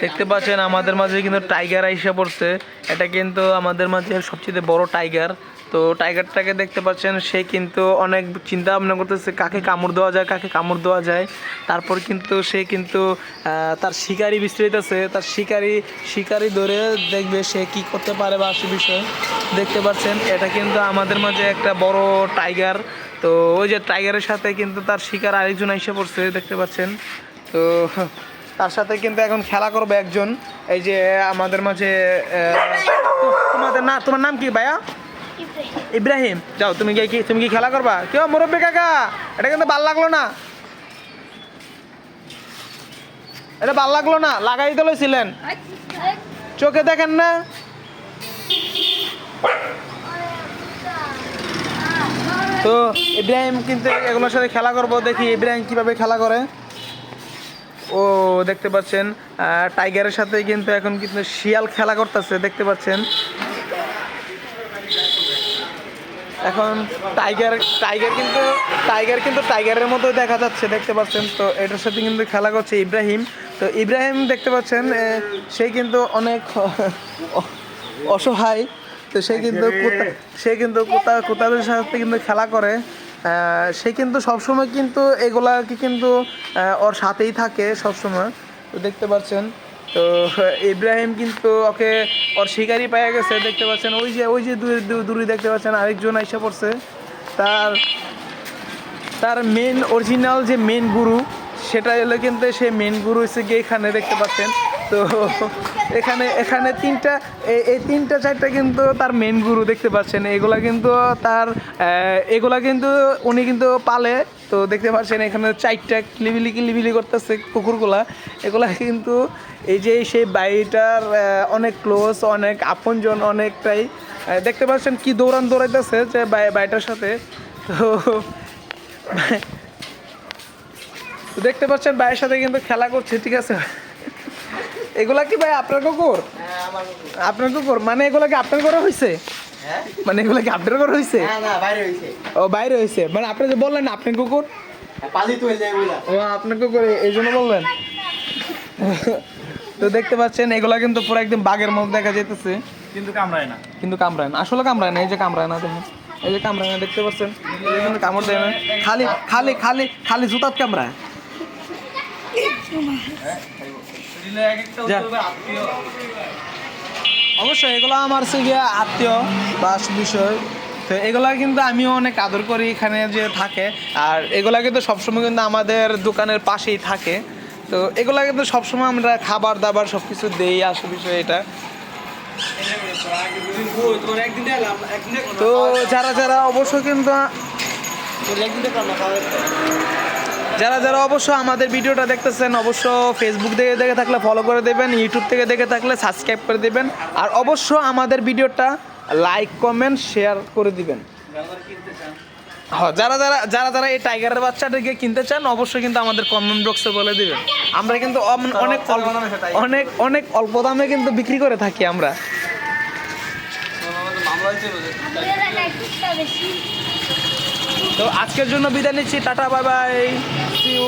দেখতে পাচ্ছেন আমাদের মাঝে কিন্তু টাইগার আইসা পড়ছে। এটা কিন্তু আমাদের মাঝে সবচেয়ে বড় টাইগার। তো টাইগারটাকে দেখতে পাচ্ছেন, সে কিন্তু অনেক চিন্তা ভাবনা করতেছে কাকে কামড় দেওয়া যায়, কাকে কামড় দেওয়া যায়। তারপর কিন্তু সে কিন্তু তার শিকারি বিস্তৃত আছে, তার শিকারি ধরে দেখবে সে কি করতে পারে বা সে বিষয়ে দেখতে পাচ্ছেন। এটা কিন্তু আমাদের মাঝে একটা বড় টাইগার। তো ওই যে টাইগারের সাথে কিন্তু তার শিকার আরেকজন এসে পড়ছে দেখতে পাচ্ছেন। তো তার সাথে কিন্তু এখন খেলা করবে একজন, এই যে আমাদের মাঝে। তোমার নাম কি ভাইয়া? ইব্রাহিম। যাও, তুমি কি খেলা করবা? কেউ মুরব্বী কাকা, এটা কিন্তু ভাল লাগলো না, এটা ভাল লাগলো না, লাগাই তো লইছিলেন, চোখে দেখেন না। তো ইব্রাহিম কিন্তু এগুলোর সাথে খেলা করবো, দেখি ইব্রাহিম কিভাবে খেলা করে। ও দেখতে পাচ্ছেন টাইগারের সাথে কিন্তু এখন কিন্তু শিয়াল খেলা করতেছে দেখতে পাচ্ছেন। এখন টাইগার কিন্তু টাইগারের মতো দেখা যাচ্ছে দেখতে পাচ্ছেন। তো এটার সাথে কিন্তু খেলা করছে ইব্রাহিম। তো ইব্রাহিম দেখতে পাচ্ছেন সে কিন্তু অনেক অসহায়। তো সে কিন্তু কোথাদের সাথে কিন্তু খেলা করে। সে কিন্তু সবসময় কিন্তু এগুলাকে কিন্তু ওর সাথেই থাকে সবসময়। তো দেখতে পাচ্ছেন, তো ইব্রাহিম কিন্তু ওকে ওর শিকারি পেয়ে গেছে দেখতে পাচ্ছেন। ওই যে দূরে দেখতে পাচ্ছেন আরেকজন এসে পড়ছে। তার মেন অরিজিনাল যে মেন গুরু, সেটা হলো কিন্তু সে মেন গুরু হচ্ছে গিয়ে এখানে দেখতে পাচ্ছেন। তো এখানে তিনটা চারটা কিন্তু তার মেন গুরু দেখতে পাচ্ছেন। এগুলা কিন্তু উনি কিন্তু পালে। তো দেখতে পাচ্ছেন এখানে চারটা কিলিবিলি করতেছে কুকুরগুলা। এগুলা কিন্তু এই যে সেই বাড়িটার অনেক ক্লোজ, অনেক আপনজন, অনেকটাই দেখতে পাচ্ছেন কি দৌড়াইতেছে যে বাড়িটার সাথে। তো দেখতে পাচ্ছেন ভাইয়ের সাথে কিন্তু খেলা করছে, ঠিক আছে। এগুলা কি ভাই আপনার কুকুর? আপনার কুকুর মানে এগুলা কি আপনার করা হয়েছে? মানে এগুলা কি আপনার করা হয়েছে? ও বাইরে হয়েছে, মানে আপনি যে বললেন আপনার কুকুর, ও আপনার কুকুর এই জন্য বললেন। তো দেখতে পাচ্ছেন এগুলা কিন্তু পুরো একদম বাঘের মধ্যে দেখা যেতেছে, কিন্তু কামড়ায় না, আসলে কামড়ায় না। এই যে কামড়ায় না, দেখেন এই যে কামড়ায় না দেখতে পাচ্ছেন, কিন্তু কামড় দেয় না, খালি জুতাত কামড়ায়। অবশ্যই এগুলো আমার গিয়ে আত্মীয় বা বিষয়। তো এগুলা কিন্তু আমিও অনেক আদর করি এখানে যে থাকে। আর এগুলা কিন্তু সবসময় কিন্তু আমাদের দোকানের পাশেই থাকে। তো এগুলা কিন্তু সবসময় আমরা খাবার দাবার সব কিছু দেই, আসল বিষয় এটা। তো যারা অবশ্য কিন্তু যারা অবশ্য আমাদের ভিডিওটা দেখতেছেন, অবশ্য ফেসবুক থেকে দেখে থাকলে ফলো করে দেবেন, ইউটিউব থেকে দেখে থাকলে সাবস্ক্রাইব করে দেবেন, আর অবশ্য আমাদের ভিডিওটা লাইক কমেন্ট শেয়ার করে দিবেন। হ্যাঁ, যারা এই টাইগারের বাচ্চাটাকে কিনতে চান অবশ্যই কিন্তু আমাদের কমেন্ট বক্সে বলে দিবেন। আমরা কিন্তু অনেক অল্প দামে কিন্তু বিক্রি করে থাকি আমরা। তো আজকের জন্য বিদায় নিচ্ছি, tata bye bye, see you.